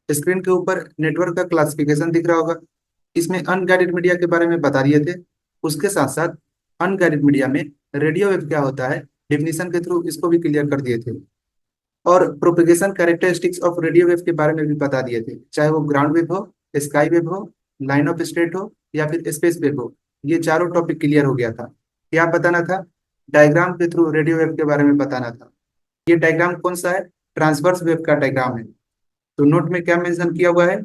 Screen के ऊपर network का क्लासिफिकेशन दिख रहा होगा। इसमें अनगाइडेड मीडिया के बारे में बता दिए थे। उसके साथ साथ अनगाइडेड मीडिया में रेडियो वेव क्या होता है, डिफिनीशन के थ्रू इसको भी क्लियर कर दिए थे। और propagation characteristics of radio wave के बारे में भी बता दिए थे, चाहे वो ग्राउंड वेव हो, स्काई वेव हो, लाइन ऑफ स्ट्रेट हो, या फिर स्पेस वेव हो। ये चारों टॉपिक क्लियर हो गया था। क्या बताना था? डायग्राम के थ्रू रेडियो वेव के बारे में बताना था। ये डायग्राम कौन सा है? ट्रांसवर्स वेव का डायग्राम है। तो नोट में क्या मेंशन किया हुआ है?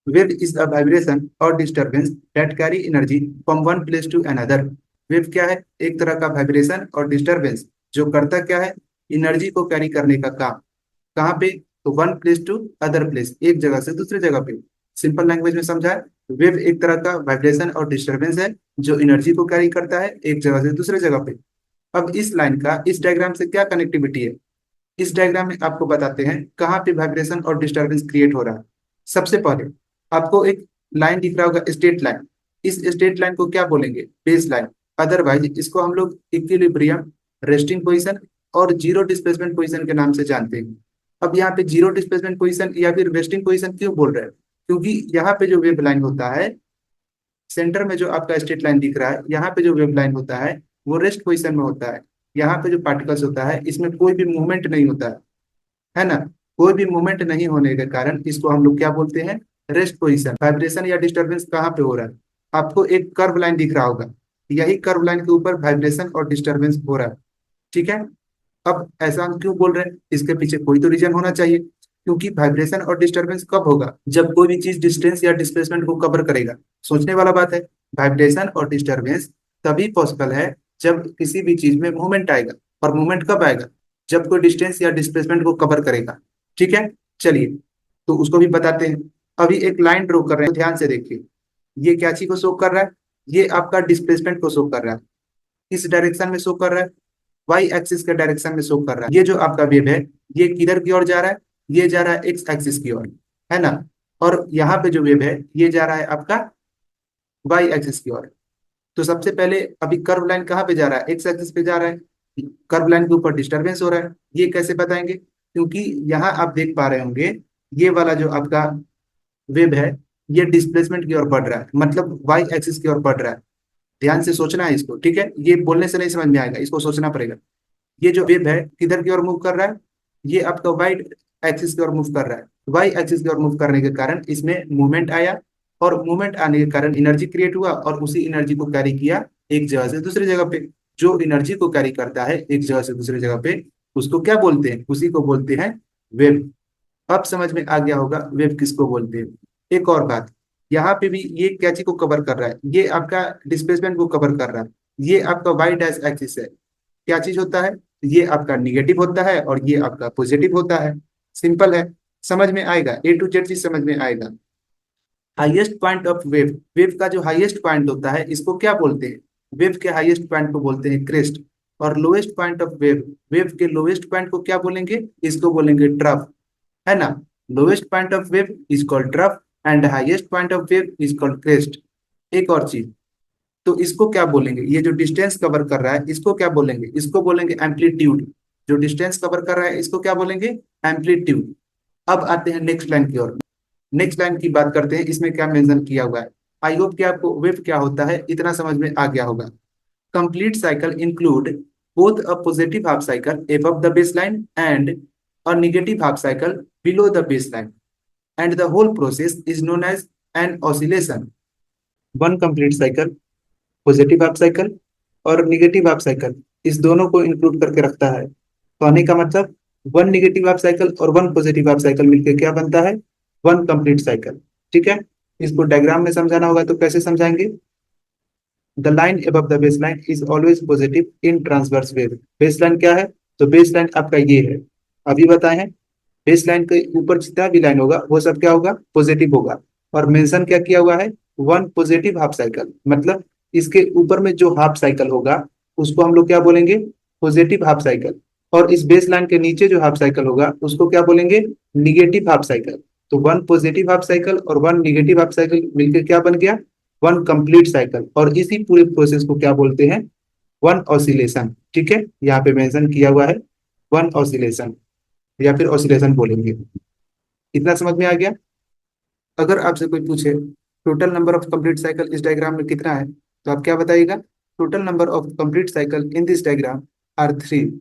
वेव इज अ वाइब्रेशन और disturbance that carry energy from one place to another. Wave क्या है? एक तरह का वाइब्रेशन और डिस्टरबेंस जो करता क्या है, एनर्जी को कैरी करने का काम। कहाँ पे? तो one place to other place, एक जगह से दूसरे जगह पे। सिंपल लैंग्वेज में समझा, वेव एक तरह का वाइब्रेशन और डिस्टरबेंस है जो एनर्जी को कैरी करता है एक जगह से दूसरे जगह पे। अब इस लाइन का इस डायग्राम से क्या कनेक्टिविटी है, इस डायग्राम में आपको बताते हैं कहाँ पे वाइब्रेशन और डिस्टरबेंस क्रिएट हो रहा है। सबसे पहले आपको एक लाइन दिख रहा होगा, स्ट्रेट लाइन। इस स्ट्रेट लाइन को क्या बोलेंगे? Base line. अदरवाइज इसको हम लोग इक्विलिब्रियम, रेस्टिंग पोजीशन और जीरो डिस्प्लेसमेंट पोजीशन के नाम से जानते हैं। अब यहाँ पे जीरो डिस्प्लेसमेंट पोजीशन या फिर रेस्टिंग पोजीशन क्यों बोल रहे हैं? क्योंकि यहाँ पे जो वेव लाइन होता है, सेंटर में जो आपका स्ट्रेट लाइन दिख रहा है, यहाँ पे जो वेव लाइन होता है वो रेस्ट पोजीशन में होता है। यहाँ पे जो पार्टिकल्स होता है इसमें कोई भी मूवमेंट नहीं होता है ना। कोई भी मूवमेंट नहीं होने के कारण इसको हम लोग क्या बोलते हैं? Rest position. वाइब्रेशन या डिस्टरबेंस कहाँ पे हो रहा है? आपको एक कर्व लाइन दिख रहा होगा, यही कर्व लाइन के ऊपर वाइब्रेशन और डिस्टरबेंस हो रहा है। ठीक है। अब ऐसा हम क्यों बोल रहे हैं? इसके पीछे कोई तो रीजन होना चाहिए। क्योंकि वाइब्रेशन और डिस्टरबेंस कब होगा? जब कोई भी चीज डिस्टेंस या डिस्प्लेसमेंट को कवर करेगा। सोचने वाला बात है। वाइब्रेशन और डिस्टरबेंस तभी पॉसिबल है जब किसी भी चीज में मूवमेंट आएगा। और मूवमेंट कब आएगा? जब कोई डिस्टेंस या डिस्प्लेसमेंट को कवर करेगा। ठीक है। चलिए, तो उसको भी बताते हैं। अभी एक लाइन ड्रॉ कर रहे हैं, ध्यान से देखिए। ये क्या चीज को शो कर रहा है? ये आपका डिस्प्लेसमेंट को शो कर रहा है। किस डायरेक्शन में शो कर रहा है? वाई एक्सिस के डायरेक्शन में शो कर रहा है। ये जो आपका वेव है, ये किधर की ओर जा रहा है? ये जा रहा है एक्स एक्सिस की ओर, है ना। और यहाँ पे जो वेव है ये जा रहा है आपका वाई एक्सिस की ओर। तो सबसे पहले अभी कर्व लाइन कहाँ पे जा रहा है? एक्स एक्सिस पे जा रहा है। कर्व लाइन के ऊपर डिस्टरबेंस हो रहा है। ये कैसे बताएंगे? क्योंकि यहाँ आप देख पा रहे होंगे, ये वाला जो आपका वेव है ये डिस्प्लेसमेंट की ओर बढ़ रहा है, मतलब वाई एक्सिस की ओर बढ़ रहा है। ध्यान से सोचना है इसको, ठीक है। ये बोलने से नहीं समझ में आएगा, इसको सोचना पड़ेगा। ये जो वेव है किधर की ओर मूव कर रहा है? ये आपका वाई एक्सिस की ओर मूव कर रहा है। वाई एक्सिस की ओर मूव करने के कारण इसमें मूवमेंट आया। और मूवमेंट आने के कारण एनर्जी क्रिएट हुआ और उसी एनर्जी को कैरी किया एक जगह से दूसरी जगह पे। जो एनर्जी को कैरी करता है एक जगह से दूसरी जगह पे, उसको क्या बोलते हैं? उसी को बोलते हैं वेव। अब समझ में आ गया होगा वेव किसको बोलते हैं। एक और बात, यहाँ पे भी ये क्या चीज को कवर कर रहा है? ये आपका डिस्प्लेसमेंट को कवर कर रहा है। ये आपका वाई डैश एक्सिस है। क्या चीज होता है? ये आपका निगेटिव होता है और ये आपका पॉजिटिव होता है। सिंपल है, समझ में आएगा, ए टू जेड चीज समझ में आएगा। Highest point of wave, wave का जो हाईएस्ट पॉइंट होता है इसको क्या बोलते हैं? वेव के हाईएस्ट पॉइंट को बोलते हैं क्रेस्ट। और lowest point of wave, wave के लोएस्ट पॉइंट को क्या बोलेंगे? इसको बोलेंगे ट्रफ, है ना। Lowest point of wave is called trough and highest point of wave is called crest. एक और चीज, तो इसको क्या बोलेंगे? ये जो डिस्टेंस कवर कर रहा है इसको क्या बोलेंगे? इसको बोलेंगे एम्पलीट्यूड। जो डिस्टेंस कवर कर रहा है इसको क्या बोलेंगे? एम्पलीट्यूड। अब आते हैं नेक्स्ट लाइन की ओर। नेक्स्ट लाइन की बात करते हैं, इसमें क्या मेंशन किया हुआ है। आई होप कि आपको वेव क्या होता है इतना समझ में आ गया होगा। Complete cycle include both a positive half cycle above the baseline and a negative half cycle below the baseline, and the whole process is known as an oscillation. One complete cycle, positive half cycle और negative half cycle, इस दोनों को include करके रखता है। कहने का मतलब, वन निगेटिव हाफ साइकिल और वन पॉजिटिव हाफ साइकिल मिलकर क्या बनता है? One complete cycle. ठीक है। इसको डायग्राम में समझाना होगा तो कैसे समझाएंगे? The line above the base line is always positive in transverse wave. Base line क्या है? तो बेस लाइन आपका ये है, अभी बताए हैं। बेस लाइन के ऊपर जितना भी लाइन होगा वो सब क्या होगा? पॉजिटिव होगा। और मेंशन क्या किया हुआ है? वन पॉजिटिव हाफ साइकिल, मतलब इसके ऊपर में जो हाफ साइकिल होगा उसको हम लोग क्या बोलेंगे? Positive half cycle. और इस बेस लाइन के नीचे जो हाफ साइकिल होगा उसको क्या बोलेंगे? Negative half cycle. तो वन पॉजिटिव हाफ साइकिल और वन निगेटिव हाफ साइकिल मिलकर क्या बन गया? One complete cycle. और इसी पूरे प्रोसेस को क्या बोलते हैं? One oscillation. ठीक है, यहाँ पे मेंशन किया हुआ है वन ऑसिलेशन, या फिर ऑसिलेशन बोलेंगे। इतना समझ में आ गया? अगर आपसे कोई पूछे total number of complete cycle इस डायग्राम में कितना है, तो आप क्या बताइएगा? Total number of complete cycle in this diagram are 3।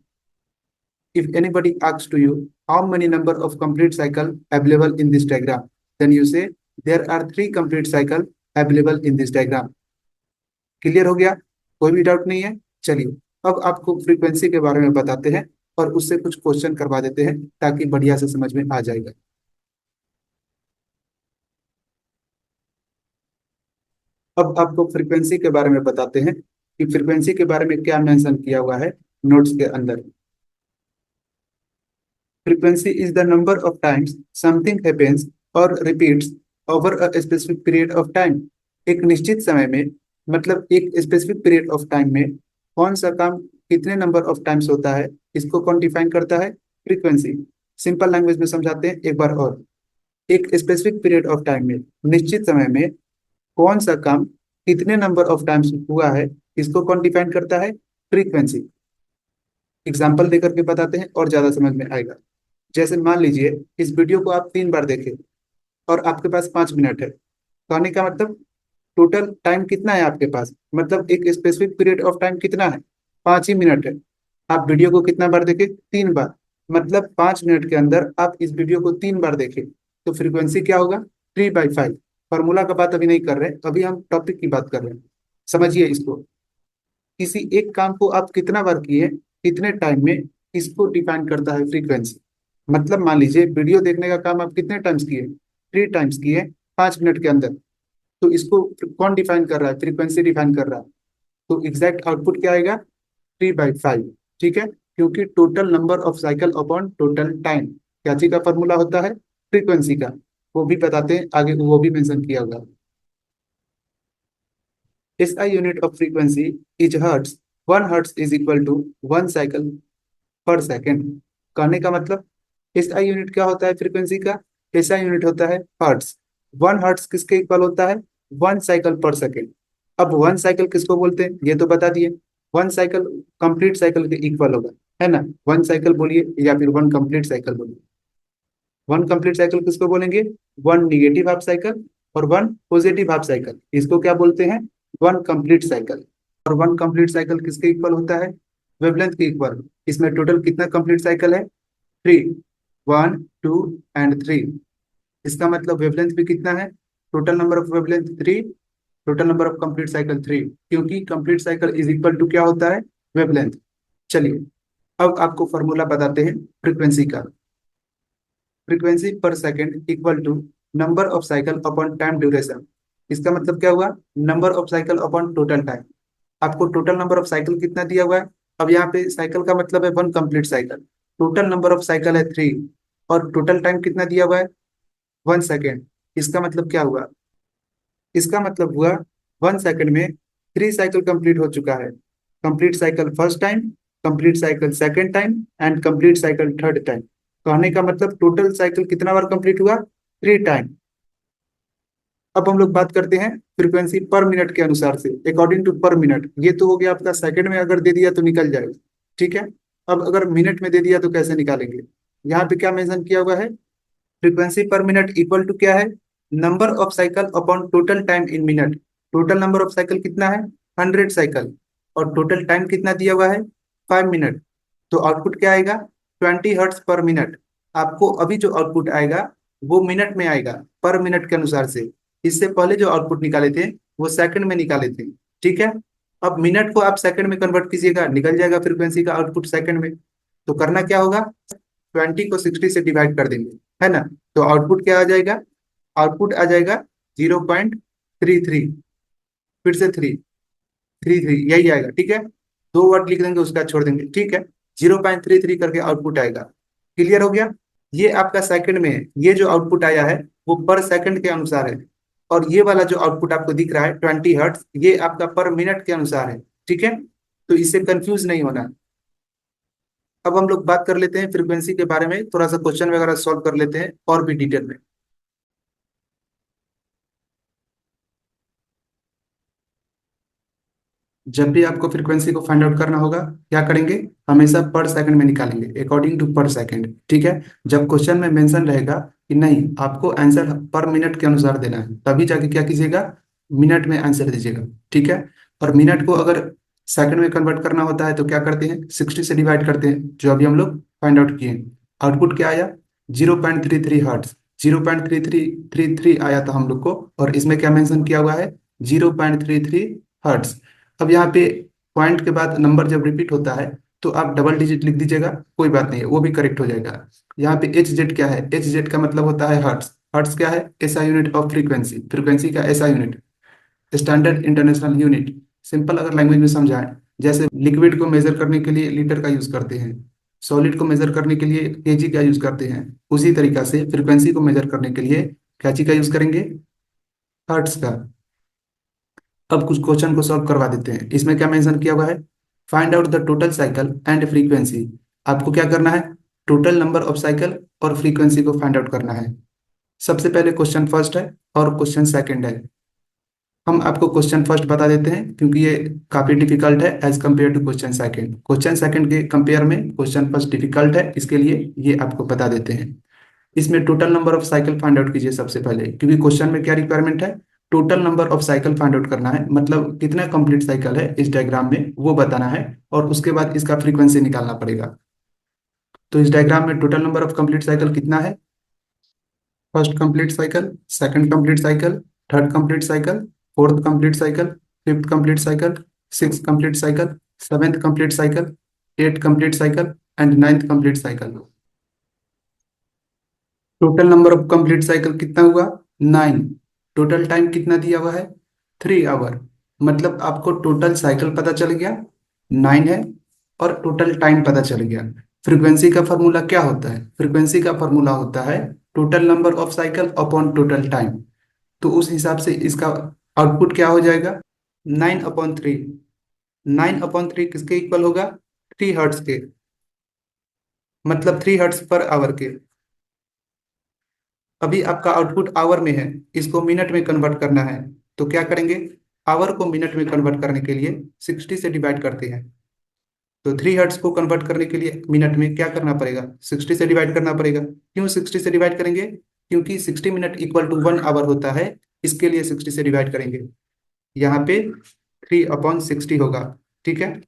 If anybody asks to you how many number of complete cycle available in this diagram, then you say there are 3 complete cycle available in this diagram. Clear हो गया? कोई भी doubt नहीं है? चलिए अब आपको frequency के बारे में बताते हैं और उससे कुछ क्वेश्चन करवा देते हैं ताकि बढ़िया से समझ में आ जाएगा। अब आपको फ्रीक्वेंसी के बारे में बताते हैं कि फ्रीक्वेंसी के बारे में क्या मेंशन किया हुआ है नोट्स के अंदर। Frequency is the number of times something happens or repeats over a specific period of time। एक निश्चित समय में, मतलब एक स्पेसिफिक पीरियड ऑफ टाइम में कौन सा काम कितने नंबर ऑफ टाइम्स होता है, इसको कौन डिफाइन करता है? फ्रीक्वेंसी। सिंपल लैंग्वेज में समझाते हैं एक बार और। एक स्पेसिफिक पीरियड ऑफ टाइम में, निश्चित समय में कौन सा काम कितने नंबर ऑफ टाइम्स हुआ है, इसको कौन डिफाइन करता है? फ्रीक्वेंसी। एग्जाम्पल देकर के बताते हैं और ज्यादा समझ में आएगा। जैसे मान लीजिए इस वीडियो को आप 3 बार देखें और आपके पास 5 मिनट है। कहने का मतलब टोटल टाइम कितना है आपके पास, मतलब एक स्पेसिफिक पीरियड ऑफ टाइम कितना है? 5 ही मिनट है। आप वीडियो को कितना बार देखें? 3 बार। मतलब 5 मिनट के अंदर आप इस वीडियो को 3 बार देखें, तो फ्रीक्वेंसी क्या होगा? 3/5। फॉर्मूला का बात अभी नहीं कर रहे, अभी हम टॉपिक की बात कर रहे हैं। समझिए इसको। किसी एक काम को आप कितना बार किए, कितने टाइम में, इसको डिफाइन करता है फ्रीक्वेंसी। मतलब मान लीजिए वीडियो देखने का काम आप कितने टाइम्स किए? 3 टाइम्स किए 5 मिनट के अंदर। तो इसको कौन डिफाइन कर रहा है? फ्रीक्वेंसी डिफाइन कर रहा है। तो एग्जैक्ट आउटपुट क्या आएगा? 3/5। ठीक है, क्योंकि total number of cycle upon total time क्या चीज का फॉर्मूला होता है? फ्रीक्वेंसी का। वो भी बताते हैं आगे, वो भी मेंशन किया हुआ। SI unit of frequency is hertz. 1 hertz is equal to 1 cycle per second. कहने का मतलब SI यूनिट क्या होता है फ्रीक्वेंसी का? SI यूनिट होता है हर्ट्स। 1 हर्ट्स किसके इक्वल होता है? 1 साइकिल पर सेकेंड। अब 1 साइकिल किसको बोलते हैं ये तो बता दिए। 1 साइकिल कंप्लीट साइकिल के इक्वल होगा, है ना? 1 साइकिल बोलिए या फिर 1 कंप्लीट साइकिल बोलिए। 1 कंप्लीट साइकिल किसको बोलेंगे? 1 निगेटिव हाफ साइकिल और 1 पॉजिटिव हाफ साइकिल, इसको क्या बोलते हैं? 1 कंप्लीट साइकिल। और 1 कंप्लीट साइकिल किसके इक्वल होता है? वेवलेंथ के इक्वल। इसमें टोटल कितना कंप्लीट साइकिल है? 3। 1, 2 एंड 3। इसका मतलब वेवलेंथ भी कितना है? Total number of wavelength 3, total number of complete cycle 3, क्योंकि complete cycle is equal to क्या होता है? वेवलेंथ। चलिए अब आपको फॉर्मूला बताते हैं फ्रीक्वेंसी का। Frequency per second equal to number of cycle upon time duration. इसका मतलब क्या हुआ? Number of cycle upon total time. आपको टोटल नंबर ऑफ साइकिल कितना दिया हुआ है? अब यहाँ पे साइकिल का मतलब है 1 complete cycle. Total number of cycle है 3 और टोटल टाइम कितना दिया हुआ है? 1 सेकेंड। इसका मतलब क्या हुआ? इसका मतलब हुआ 1 सेकेंड में 3 साइकिल कंप्लीट हो चुका है। Complete cycle first time, complete cycle second time and complete cycle third time. कहने का मतलब टोटल साइकिल कितना बार कंप्लीट हुआ? 3 टाइम। अब हम लोग बात करते हैं फ्रीक्वेंसी पर मिनट के अनुसार से, अकॉर्डिंग टू पर मिनट। ये तो हो गया आपका सेकंड में अगर दे दिया तो निकल जाएगा, ठीक है। अब अगर मिनट में दे दिया तो कैसे निकालेंगे? यहाँ पे क्या मेंशन किया हुआ है? फ्रीक्वेंसी पर मिनट इक्वल टू क्या है? Number of cycle upon total time in minute. Total number of cycle कितना है? 100 साइकिल। और टोटल टाइम कितना दिया हुआ है? 5 मिनट। तो आउटपुट क्या आएगा? 20 हर्ट्स पर मिनट। आपको अभी जो आउटपुट आएगा वो मिनट में आएगा, पर मिनट के अनुसार से। इससे पहले जो आउटपुट निकाले थे वो सेकंड में निकाले थे, ठीक है। अब मिनट को आप सेकंड में कन्वर्ट कीजिएगा, निकल जाएगा फ्रीक्वेंसी का आउटपुट सेकंड में। तो करना क्या होगा? 20 को 60 से डिवाइड कर देंगे, है ना। तो आउटपुट क्या आ जाएगा? आउटपुट आ जाएगा 0.33। फिर से 3 3 यही आएगा, ठीक है। 2 वर्ड लिख देंगे, उसका छोड़ देंगे, ठीक है। 0.33 करके आउटपुट आएगा। क्लियर हो गया? ये आपका सेकंड में है। ये जो आउटपुट आया है वो पर सेकंड के अनुसार है। और ये वाला जो आउटपुट आपको दिख रहा है 20 हर्ट्स, ये आपका पर मिनट के अनुसार है, ठीक है। तो इससे कंफ्यूज नहीं होना। अब हम लोग बात कर लेते हैं फ्रीक्वेंसी के बारे में, थोड़ा सा क्वेश्चन वगैरह सॉल्व कर लेते हैं और भी डिटेल में। जब भी आपको फ्रीक्वेंसी को फाइंड आउट करना होगा, क्या करेंगे, हमेशा पर सेकंड में निकालेंगे, अकॉर्डिंग टू पर सेकंड। ठीक है। जब क्वेश्चन में मेंशन रहेगा कि नहीं, आपको आंसर पर मिनट के अनुसार देना है, तभी जाके क्या कीजिएगा, मिनट में आंसर दीजिएगा। ठीक है। और मिनट को अगर सेकंड में कन्वर्ट करना होता है तो क्या करते हैं, 60 से डिवाइड करते हैं, जो अभी हम लोग फाइंड आउट किए। आउटपुट क्या आया, 0.33 हर्ट्स। 0.3333 आया था हम लोग को, और इसमें क्या मेंशन किया हुआ है, 0.33 हर्ट्स। अब यहाँ पे पॉइंट के बाद नंबर जब रिपीट होता है तो आप डबल डिजिट लिख दीजिएगा, कोई बात नहीं है, वो भी करेक्ट हो जाएगा। यहाँ पे एच जेड क्या है, एच जेड का मतलब होता है हर्ट्स। हर्ट्स क्या है, SI unit of frequency, frequency का SI unit, standard international unit. Simple अगर लैंग्वेज में समझाएं, जैसे लिक्विड को मेजर करने के लिए लीटर का यूज करते हैं, सॉलिड को मेजर करने के लिए केजी का यूज करते हैं, उसी तरीका से फ्रीक्वेंसी को मेजर करने के लिए क्या चीज का यूज करेंगे, हर्ट्स का। अब कुछ क्वेश्चन को सॉल्व करवा देते हैं। इसमें क्या मेंशन किया हुआ है, find out the total cycle and frequency. आपको क्या करना है, टोटल नंबर ऑफ साइकिल और फ्रीक्वेंसी को फाइंड आउट करना है। सबसे पहले क्वेश्चन फर्स्ट है और क्वेश्चन सेकंड है। हम आपको क्वेश्चन फर्स्ट बता देते हैं क्योंकि ये काफी डिफिकल्ट है as compare to question second. Question second के कंपेयर में क्वेश्चन फर्स्ट डिफिकल्ट है, इसके लिए ये आपको बता देते हैं। इसमें total number of cycle find out कीजिए सबसे पहले, क्योंकि क्वेश्चन में क्या रिक्वायरमेंट है, total number of cycle find out करना है, मतलब कितना कंप्लीट साइकिल है इस डायग्राम में वो बताना है, और उसके बाद इसका फ्रीक्वेंसी निकालना पड़ेगा। तो इस डायग्राम में total number of complete cycle कितना है, first complete cycle, second complete cycle, third complete cycle, fourth complete cycle, fifth complete cycle, six complete cycle, seventh complete cycle, eight complete cycle and ninth complete cycle. Total number of complete cycle कितना हुआ, 9। Total time कितना दिया हुआ है, 3 our. मतलब आपको total cycle पता चल गया 9 है, और टोटल टाइम पता चल गया। फ्रीक्वेंसी का फॉर्मूला क्या होता है, फ्रीक्वेंसी का फॉर्मूला होता है total number of cycle upon total time. तो उस हिसाब से इसका आउटपुट क्या हो जाएगा, 9/3। 9/3 किसके इक्वल होगा, 3 हर्ट्स के, मतलब 3 हर्ट्स पर आवर के। अभी आपका आउटपुट आवर में है, इसको मिनट में कन्वर्ट करना है। तो क्या करेंगे, आवर को मिनट में कन्वर्ट करने के लिए 60 से डिवाइड करते हैं। तो 3 हर्ट्स को कन्वर्ट करने के लिए मिनट में क्या करना पड़ेगा, 60 से डिवाइड करना पड़ेगा। क्यों 60 से डिवाइड करेंगे, क्योंकि 60 मिनट इक्वल टू 1 आवर होता है, इसके लिए 60 से डिवाइड करेंगे। यहाँ पे 3/60 होगा। ठीक है।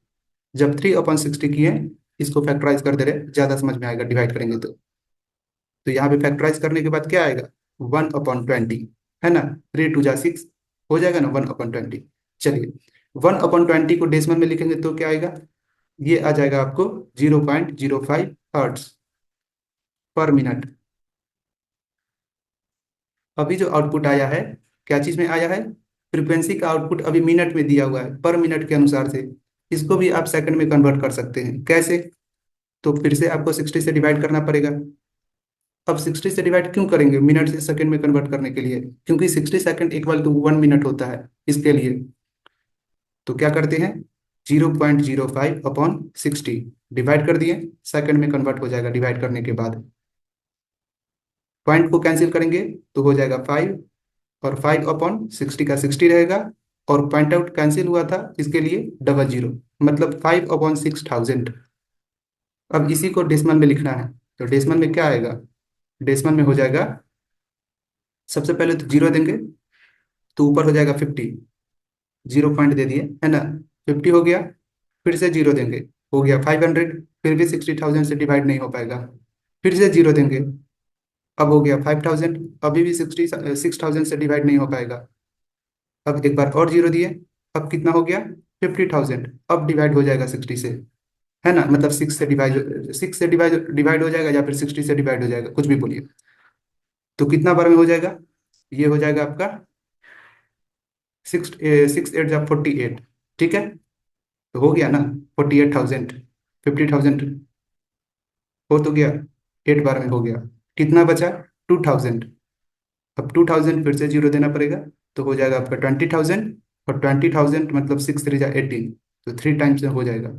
जब 3/60 किए, इसको फैक्टराइज कर दे रहे, ज्यादा समझ में आएगा डिवाइड करेंगे तो यहाँ पे फैक्टराइज करने के बाद क्या आएगा, 1/20, है ना। 3 2 जा 6, हो जाएगा ना 1/20। चलिए, 1/20 को डेसिमल में लिखेंगे तो क्या आएगा, ये आ जाएगा आपको 0.05 हर्ट्स पर मिनट। अभी जो आउटपुट आया है, क्या चीज में आया है, फ्रीक्वेंसी का आउटपुट अभी मिनट में दिया हुआ है, पर मिनट के अनुसार से। इसको भी आप सेकंड में कन्वर्ट कर सकते हैं, कैसे, तो फिर से आपको 60 से डिवाइड करना पड़ेगा। अब 60 से डिवाइड क्यों करेंगे, मिनट से सेकंड में कन्वर्ट करने के लिए, क्योंकि 60 सेकंड इक्वल टू 1 मिनट होता है, इसके लिए। तो क्या करते हैं, 0.05/60 डिवाइड कर दिए, सेकंड में कन्वर्ट हो जाएगा डिवाइड करने के बाद। पॉइंट को कैंसिल करेंगे तो हो जाएगा 5, और 5/60 का 60 रहेगा, और पॉइंट आउट कैंसिल हुआ था इसके लिए डबल जीरो, मतलब 5/6000। अब इसी को डेसिमल में लिखना है, तो डेसिमल में क्या आएगा, डेसिमल में हो जाएगा, सबसे पहले तो जीरो देंगे तो ऊपर हो जाएगा 50, 0 पॉइंट दे दिए, है ना। 50 हो गया, फिर से जीरो देंगे, हो गया 500। फिर भी 60,000 से डिवाइड नहीं हो पाएगा, फिर से जीरो देंगे, अब हो गया 5,000। अभी भी 6,000 से डिवाइड नहीं हो पाएगा। अब एक बार और जीरो दिए, अब कितना हो गया, 50,000। अब डिवाइड हो जाएगा 60 से, है ना, मतलब 6 से डिवाइड डिवाइड हो जाएगा, या फिर 60 से डिवाइड हो जाएगा, कुछ भी बोलिए। तो कितना बार में हो जाएगा, ये हो जाएगा आपका 6 6 8 जा 48। ठीक है, तो हो गया ना 48,000। 50,000 हो तो गया, 8 बार में हो गया। कितना बचा, 2,000। अब 2,000 फिर से जीरो देना पड़ेगा, तो हो जाएगा आपका 20,000। और 20,000 मतलब 6 3 जा 18, तो 3 टाइम्स में हो जाएगा।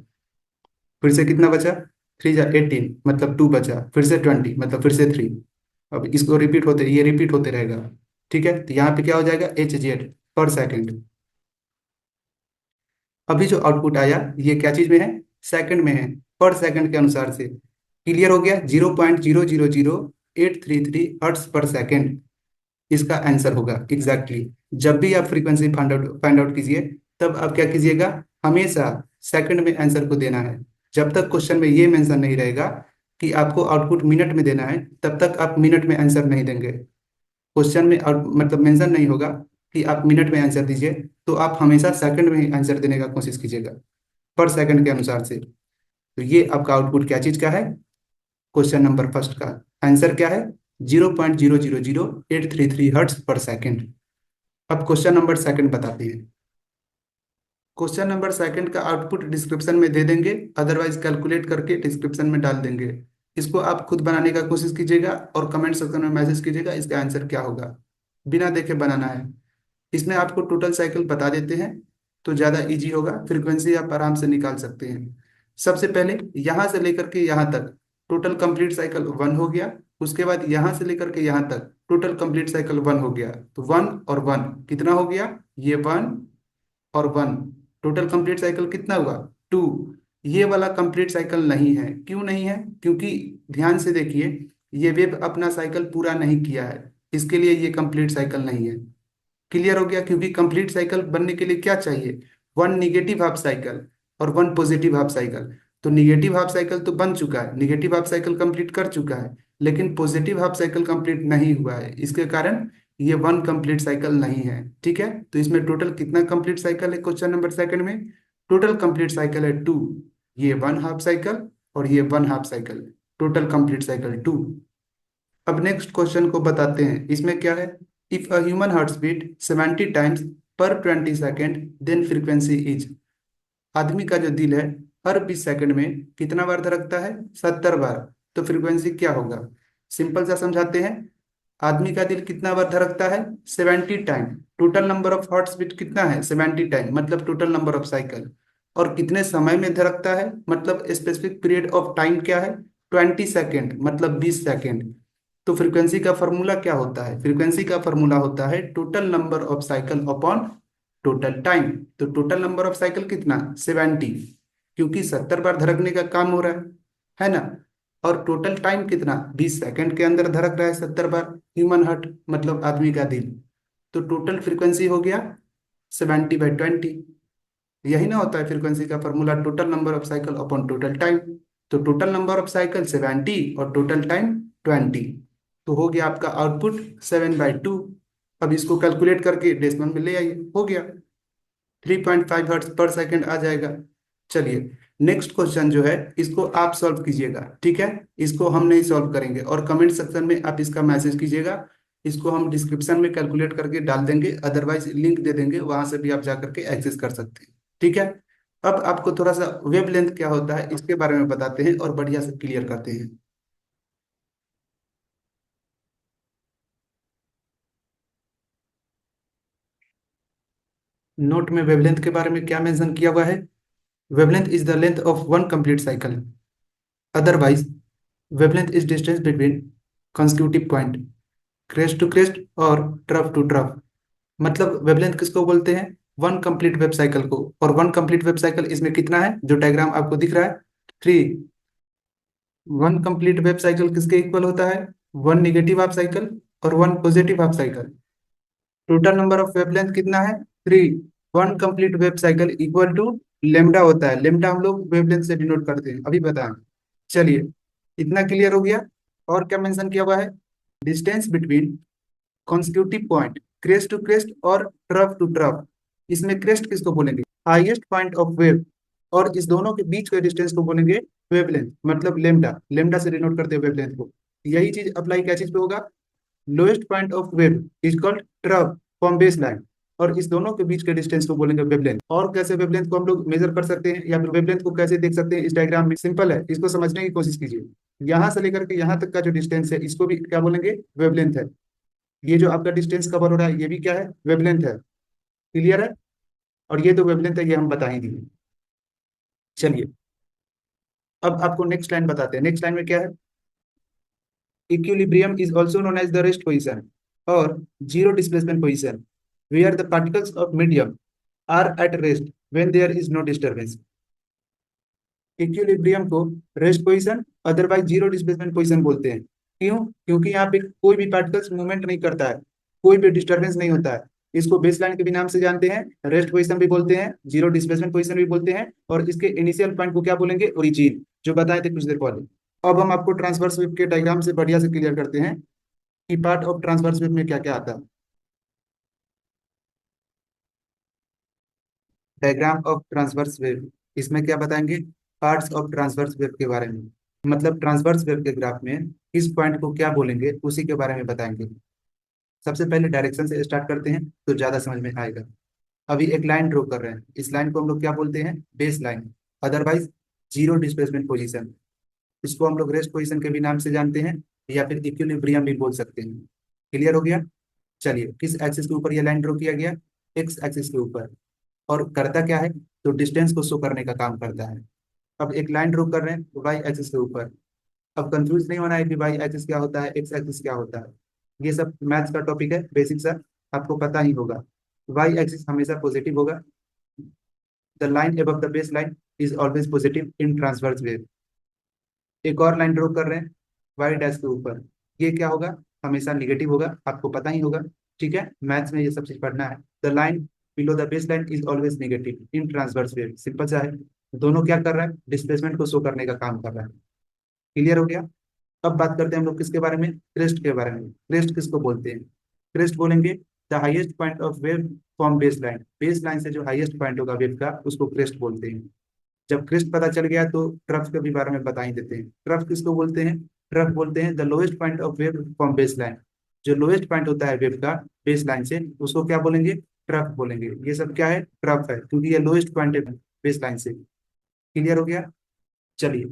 फिर से कितना बचा, 3 जा 18 मतलब 2 बचा, फिर से 20 मतलब फिर से 3। अब इसको रिपीट होते, ये रिपीट होते रहेगा। ठीक है, तो यहाँ पे क्या हो जाएगा, एच जेड पर सेकेंड। अभी जो आउटपुट आया ये क्या चीज में है, सेकंड में है, पर सेकंड के अनुसार से। क्लियर हो गया, 0.000833 हर्ट्स पर सेकंड इसका आंसर होगा एग्जैक्टली exactly। जब भी आप फ्रीक्वेंसी फाइंड आउट कीजिए तब आप क्या कीजिएगा, हमेशा सेकंड में आंसर को देना है। जब तक क्वेश्चन में ये मेंशन नहीं रहेगा कि आपको आउटपुट मिनट में देना है, तब तक आप मिनट में आंसर नहीं देंगे। क्वेश्चन में मतलब मेंशन नहीं होगा कि आप मिनट में आंसर दीजिए, तो आप हमेशा सेकंड में ही आंसर देने का कोशिश कीजिएगा, पर सेकंड के अनुसार से। तो ये आपका आउटपुट क्या चीज का है, क्वेश्चन नंबर फर्स्ट का आंसर क्या है, 0.000833 हर्ट्स पर सेकंड। अब क्वेश्चन नंबर सेकंड बताते हैं। क्वेश्चन नंबर सेकंड का आउटपुट डिस्क्रिप्शन में दे देंगे, अदरवाइज कैलकुलेट करके डिस्क्रिप्शन में डाल देंगे। इसको आप खुद बनाने का कोशिश कीजिएगा और कमेंट सेक्शन में मैसेज कीजिएगा इसका आंसर क्या होगा, बिना देखे बनाना है। इसमें आपको टोटल साइकिल बता देते हैं तो ज़्यादा इजी होगा, फ्रीक्वेंसी आप आराम से निकाल सकते हैं। सबसे पहले यहाँ से लेकर के यहाँ तक टोटल कंप्लीट साइकिल 1 हो गया, उसके बाद यहाँ से लेकर के यहाँ तक टोटल कंप्लीट साइकिल 1 हो गया, तो 1 और 1 कितना हो गया, ये 1 और 1, टोटल कंप्लीट साइकिल कितना हुआ, 2। ये वाला कंप्लीट साइकिल नहीं है, क्यों नहीं है, क्योंकि ध्यान से देखिए ये वेव अपना साइकिल पूरा नहीं किया है, इसके लिए ये कंप्लीट साइकिल नहीं है। क्लियर हो गया, क्योंकि कंप्लीट साइकिल बनने के लिए क्या चाहिए, 1 निगेटिव हाफ साइकिल और 1 पॉजिटिव हाफ साइकिल। तो निगेटिव हाफ साइकिल तो बन चुका है, निगेटिव हाफ साइकिल कंप्लीट कर चुका है, लेकिन पॉजिटिव हाफ साइकिल कंप्लीट नहीं हुआ है, इसके कारण ये 1 कंप्लीट साइकिल नहीं है। ठीक है, तो इसमें टोटल कितना कंप्लीट साइकिल है क्वेश्चन नंबर सेकंड में, टोटल कंप्लीट साइकिल है 2। ये 1 हाफ साइकिल और ये 1 half cycle, total complete cycle 2। अब नेक्स्ट क्वेश्चन को बताते हैं, इसमें क्या है, if a human heart beat 70 times per 20 second then frequency is. आदमी का जो दिल है हर 20 सेकंड में कितना बार धड़कता है, 70 बार, तो फ्रीक्वेंसी क्या होगा। सिंपल सा समझाते हैं, आदमी का दिल कितना बार धड़कता है, 70 time, total number of hearts beat कितना है, 70 टाइम, मतलब टोटल नंबर ऑफ साइकिल। और कितने समय में धड़कता है, मतलब स्पेसिफिक पीरियड ऑफ टाइम क्या है, 20 सेकेंड, मतलब 20 सेकेंड। तो फ्रीक्वेंसी का फॉर्मूला क्या होता है, फ्रीक्वेंसी का फॉर्मूला होता है total number of cycle upon total time. तो टोटल नंबर ऑफ साइकिल कितना, 70, क्योंकि 70 बार धड़कने का काम हो रहा है ना। और टोटल टाइम कितना, 20 सेकंड के अंदर धड़क रहा है 70 बार ह्यूमन हार्ट, मतलब आदमी का दिल। तो टोटल फ्रीक्वेंसी हो गया 70/20। यही ना होता है फ्रीक्वेंसी का formula, total number of cycle upon total time. तो टोटल नंबर ऑफ साइकिल 70 और टोटल टाइम 20, तो हो गया आपका आउटपुट 7/2। अब इसको कैलकुलेट करके डेसिमल में ले आइए, हो गया 3.5 हर्ट्ज पर सेकंड आ जाएगा। चलिए नेक्स्ट क्वेश्चन जो है इसको आप सॉल्व कीजिएगा, ठीक है, इसको हम नहीं सॉल्व करेंगे, और कमेंट सेक्शन में आप इसका मैसेज कीजिएगा। इसको हम डिस्क्रिप्शन में कैलकुलेट करके डाल देंगे, अदरवाइज लिंक दे देंगे, वहां से भी आप जा करके एक्सेस कर सकते हैं। ठीक है, अब आपको थोड़ा सा वेवलेंथ क्या होता है इसके बारे में बताते हैं और बढ़िया से क्लियर करते हैं। नोट में वेवलेंथ के बारे में क्या मेंशन किया हुआ है, wavelength is the length of one complete cycle, otherwise wavelength is distance between consecutive point, crest to crest और ट्रफ टू ट्रफ। मतलब वेवलेंथ किसको बोलते हैं, वन कंप्लीट वेब साइकिल को। और वन कंप्लीट वेब साइकिल इसमें कितना है, जो डायग्राम आपको दिख रहा है, 3। वन कंप्लीट वेब साइकिल किसके इक्वल होता है, 1 निगेटिव हाफ साइकिल और 1 positive half cycle. Total number of wavelength कितना है, 3। 1 complete wave cycle equal to lambda होता है, लेमडा हम लोग वेवलेंथ से डिनोट करते हैं, अभी बताएं। चलिए इतना क्लियर हो गया। और क्या मेंशन किया हुआ है, distance between constitutive point, crest to crest और ट्रफ टू ट्रफ। इसमें क्रेस्ट किसको बोलेंगे, हाईएस्ट पॉइंट ऑफ वेव, और इस दोनों के बीच के डिस्टेंस को बोलेंगे वेवलेंथ, मतलब लेमडा, लेमडा से डिनोट करते हैं वेवलेंथ को। यही चीज अप्लाई क्या चीज पे होगा, lowest point of wave is called trough from base line, और इस दोनों के बीच के डिस्टेंस को बोलेंगे वेवलेंथ। और कैसे वेवलेंथ को हम लोग मेजर कर सकते हैं, या फिर वेवलेंथ को कैसे देख सकते हैं इस डायग्राम में, सिंपल है, इसको समझने की कोशिश कीजिए। यहाँ से लेकर के यहाँ तक का जो डिस्टेंस है इसको भी क्या बोलेंगे, वेवलेंथ है। ये जो आपका डिस्टेंस कवर हो रहा है ये भी क्या है, वेवलेंथ है। क्लियर है, और ये तो वेवलेंथ है, ये हम बता ही दिए। चलिए अब आपको नेक्स्ट लाइन बताते हैं, नेक्स्ट लाइन में क्या है, equilibrium is also known as the rest position और zero displacement position, where the particles of medium are at rest when there is no disturbance. Equilibrium को rest position otherwise zero displacement position बोलते हैं। क्यों? क्योंकि यहाँ पे कोई भी पार्टिकल्स मूवमेंट नहीं करता है, कोई भी डिस्टर्बेंस नहीं होता है। इसको बेसलाइन के भी नाम से जानते हैं, रेस्ट पोजीशन भी बोलते हैं, जीरो डिस्प्लेसमेंट पोजीशन भी बोलते हैं, और इसके इनिशियल पॉइंट को क्या बोलेंगे? ओरिजिन, जो बताए थे कुछ देर पहले। अब हम आपको ट्रांसवर्स वेव के डायग्राम से बढ़िया से क्लियर करते हैं कि पार्ट ऑफ ट्रांसवर्स वेव में क्या क्या आता है। डायग्राम ऑफ ट्रांसवर्स वेव, इसमें क्या बताएंगे? पार्ट्स ऑफ ट्रांसवर्स वेव के बारे में, मतलब ट्रांसवर्स वेव के ग्राफ में किस पॉइंट को क्या बोलेंगे उसी के बारे में बताएंगे। सबसे पहले डायरेक्शन से स्टार्ट करते हैं तो ज्यादा समझ में आएगा। अभी एक लाइन ड्रॉ कर रहे हैं, इस लाइन को हम लोग क्या बोलते हैं? Base line, otherwise zero displacement position. इसको हम लोग रेस्ट पोजीशन के भी नाम से जानते हैं, या फिर इक्विलिब्रियम भी बोल सकते हैं। क्लियर हो गया? चलिए, किस एक्सिस के ऊपर ये लाइन ड्रॉ किया गया? एक्स एक्सिस के ऊपर। और करता क्या है? तो डिस्टेंस को शो करने का काम करता है। अब एक लाइन ड्रॉ कर रहे हैं वाई एक्सिस के ऊपर। अब कंफ्यूज नहीं होना है कि वाई एक्सिस क्या होता है, एक्स एक्सिस क्या होता है। ये सब मैथ्स का टॉपिक है, बेसिक सा, आपको पता ही होगा। वाई एक्सिस हमेशा पॉजिटिव होगा। The line above the base line is always positive in transverse wave. एक और लाइन ड्रॉ कर रहे हैं वाई डैश के ऊपर, ये क्या होगा? हमेशा निगेटिव होगा, आपको पता ही होगा। ठीक है, मैथ्स में ये सब चीज पढ़ना है। The line below the base line is always negative in transverse wave. Simple सा है। दोनों क्या कर रहा है? डिस्प्लेसमेंट को शो करने का काम कर रहा है। क्लियर हो गया? अब बात करते हैं हम लोग किसके बारे में? क्रेस्ट के बारे में। क्रेस्ट किसको बोलते हैं? क्रेस्ट बोलेंगे the highest point of wave from base line. Base line से जो हाईएस्ट पॉइंट होगा वेव का, उसको क्रेस्ट बोलते हैं। जब क्रेस्ट पता चल गया तो ट्रफ के भी बारे में बता ही देते हैं। ट्रफ किसको बोलते हैं? ट्रफ बोलते हैं the lowest point of wave from base line. जो लोएस्ट पॉइंट होता है वेव का बेस लाइन से, उसको क्या बोलेंगे? ट्रफ बोलेंगे। ये सब क्या है? ट्रफ है, क्योंकि ये लोएस्ट पॉइंट है बेस लाइन से। क्लियर हो गया? चलिए,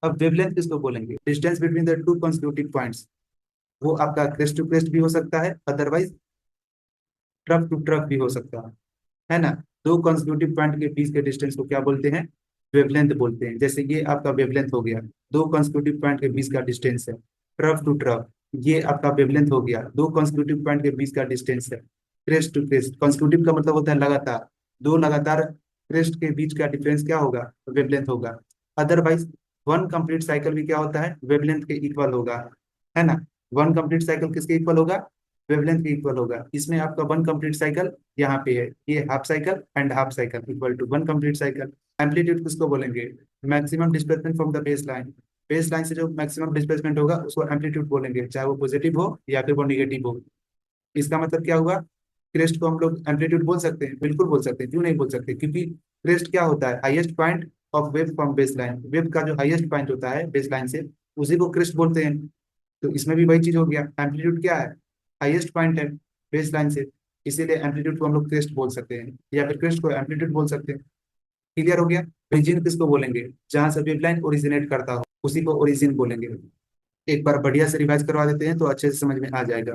अब वेवलेंथ किसको बोलेंगे? Distance between the to consecutive points. वो आपका क्रेस्ट टू क्रेस्ट भी हो सकता है, अदरवाइज ट्रफ टू ट्रफ भी हो सकता है ना। दो कंसेक्यूटिव पॉइंट के बीच के डिस्टेंस को क्या बोलते हैं? वेवलेंथ बोलते हैं। जैसे ये आपका वेवलेंथ हो गया, दो कंसेक्यूटिव पॉइंट के बीच का डिस्टेंस है। ट्रफ टू ट्रफ, ये आपका वेवलेंथ हो गया, दो कंसेक्यूटिव पॉइंट के बीच का डिस्टेंस है। क्रेस्ट टू क्रेस्ट, कंसेक्यूटिव का मतलब होता है लगातार, दो लगातार क्रेस्ट के बीच का डिफरेंस क्या होगा? वेवलेंथ होगा। अदरवाइज वन कंप्लीट साइकिल भी क्या होता है? वेवलेंथ के इक्वल होगा, है ना। वन कंप्लीट साइकिल किसके इक्वल होगा? वेवलेंथ के इक्वल होगा। इसमें आपका वन कंप्लीट साइकिल यहाँ पे है, ये half cycle and half cycle equal to one complete cycle. Amplitude किसको बोलेंगे? Maximum displacement from the base line. Base line से जो मैक्सिमम डिस्प्लेसमेंट होगा उसको एम्पलीट्यूड बोलेंगे, चाहे वो पॉजिटिव हो या फिर वो निगेटिव हो। इसका मतलब क्या हुआ? क्रेस्ट को हम लोग एम्पलीट्यूड बोल सकते हैं, बिल्कुल बोल सकते हैं। क्यों नहीं बोल सकते? क्योंकि क्रेस्ट क्या होता है? Highest point of wave from base line. Wave का जो हाईएस्ट पॉइंट होता है बेस लाइन से, उसी को क्रेस्ट बोलते हैं। तो इसमें भी वही चीज हो गया, एम्पलीट्यूड क्या है? हाईएस्ट पॉइंट है बेस लाइन से, इसीलिए एम्पलीट्यूड को हम लोग क्रेस्ट बोल सकते हैं, या फिर क्रेस्ट को एम्पलीट्यूड बोल सकते हैं। क्लियर हो गया? ओरिजिन किसको बोलेंगे? जहां से वेवलाइन ओरिजिनेट करता हो उसी को ओरिजिन बोलेंगे। एक बार बढ़िया से रिवाइज करवा देते हैं तो अच्छे से समझ में आ जाएगा।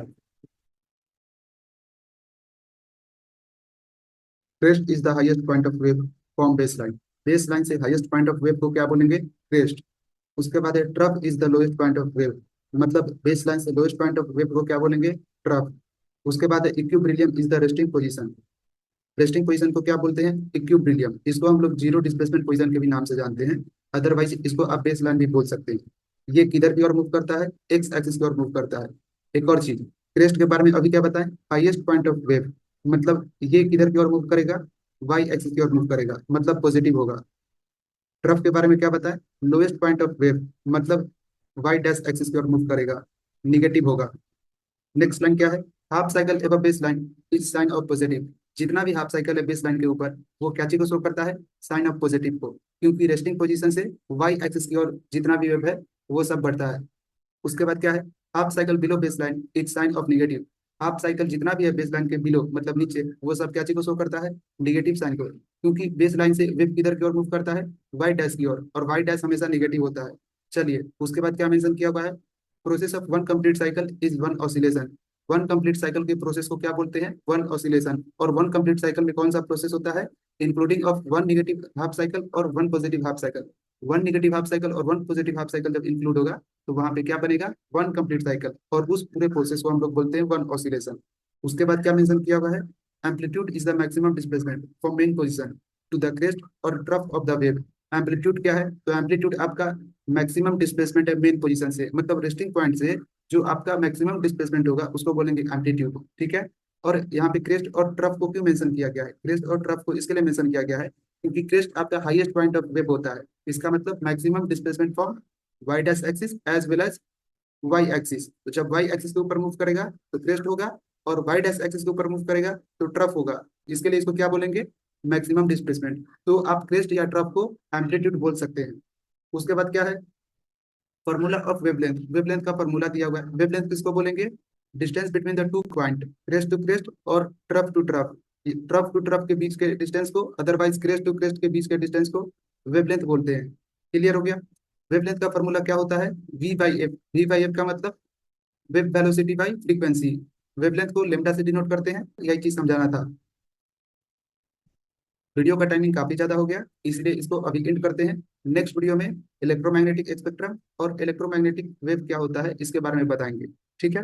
Crest is the highest point of wave from base line. Base line से हाईएस्ट पॉइंट ऑफ वेव को क्या बोलेंगे? क्रेस्ट। उसके बाद है trough is the lowest point of wave, मतलब बेस लाइन से लोएस्ट पॉइंट ऑफ वेव को क्या बोलेंगे? ट्रफ। उसके बाद है equilibrium is the resting position. Resting position को क्या बोलते हैं? इक्विब्रिलियम। इसको हम लोग जीरो डिस्प्लेसमेंट पोजीशन के भी नाम से जानते हैं, अदरवाइज इसको आप बेस लाइन भी बोल सकते हैं। ये किधर की ओर मूव करता है? एक्स एक्सिस की ओर मूव करता है। एक और चीज, क्रेस्ट के बारे में अभी क्या बताएं? हाईएस्ट पॉइंट ऑफ वेव, मतलब ये किधर की ओर मूव करेगा? वाई एक्सिस की ओर मूव करेगा, मतलब पॉजिटिव होगा। ट्रफ के बारे में क्या बताएं? लोएस्ट पॉइंट ऑफ वेव, मतलब वाई डैश एक्सिस की ओर मूव करेगा, निगेटिव होगा। नेक्स्ट लाइन क्या है? हाफ साइकिल एवं base line is sine of positive. जितना भी हाफ साइकिल है बेस लाइन के ऊपर, वो क्या चीज को शो करता है? साइन ऑफ पॉजिटिव को, क्योंकि रेस्टिंग पोजीशन से वाई एक्सिस की ओर जितना भी वेव है वो सब बढ़ता है। उसके बाद क्या है? Half cycle below base line is sine of negative. Half cycle जितना भी है बेस लाइन के बिलो, मतलब नीचे, वो सब क्या चीज को शो करता है? निगेटिव साइन को, क्योंकि बेस लाइन से वेव किधर की ओर मूव करता है? वाई डैश की ओर, और वाई डैश हमेशा निगेटिव होता है। चलिए, उसके बाद क्या मेंशन किया हुआ है? Process of one complete cycle is one oscillation. One complete cycle के प्रोसेस को क्या बोलते हैं? One oscillation. और वन कंप्लीट साइकिल में कौन सा प्रोसेस होता है? Including of one negative half cycle और one positive half cycle. One negative half cycle और वन पॉजिटिव हाफ साइकिल जब इंक्लूड होगा तो वहां पे क्या बनेगा? वन कंप्लीट साइकिल, और उस पूरे प्रोसेस को हम लोग बोलते हैं वन ऑसिलेशन। उसके बाद क्या मेंशन किया हुआ है? Amplitude is the maximum displacement from mean position to the crest और trough of the wave. Amplitude क्या है? तो एम्पलीट्यूड आपका मैक्सिमम डिस्प्लेसमेंट है मेन पोजीशन से, मतलब रेस्टिंग पॉइंट से जो आपका मैक्सिमम डिस्प्लेसमेंट होगा उसको बोलेंगे एम्पलीट्यूड, ठीक है। और यहाँ पे क्रेस्ट और ट्रफ को क्यों मेंशन किया गया है? क्रेस्ट और ट्रफ को इसके लिए मेंशन किया गया है क्योंकि क्रेस्ट आपका हाईएस्ट पॉइंट ऑफ वेव होता है। इसका मतलब maximum displacement from Y dash axis as well as Y axis. तो जब वाई एक्सिस के ऊपर मूव करेगा तो क्रेस्ट होगा, और वाई डैश एक्सिस के ऊपर मूव करेगा तो ट्रफ होगा। इसके लिए इसको क्या बोलेंगे? Maximum displacement. तो आप क्रेस्ट या ट्रफ को एम्पलीट्यूड बोल सकते हैं। उसके बाद क्या है? Formula of wavelength. वेवलेंथ का फॉर्मूला दिया हुआ है। वेवलेंथ किसको बोलेंगे? Distance between the two point, crest to crest और trough to trough. Trough to trough के बीच के डिस्टेंस को, अदरवाइज क्रेस्ट टू क्रेस्ट के बीच के डिस्टेंस को वेवलेंथ बोलते हैं। क्लियर हो गया? वेवलेंथ का फॉर्मूला क्या होता है? V by F. V by F का मतलब wave velocity by frequency. Wavelength को लेमडा से डिनोट करते हैं। यही चीज समझाना था। वीडियो का टाइमिंग काफी ज्यादा हो गया, इसलिए इसको अभी एंड करते हैं। नेक्स्ट वीडियो में इलेक्ट्रोमैग्नेटिक स्पेक्ट्रम और इलेक्ट्रोमैग्नेटिक वेव क्या होता है इसके बारे में बताएंगे। ठीक है।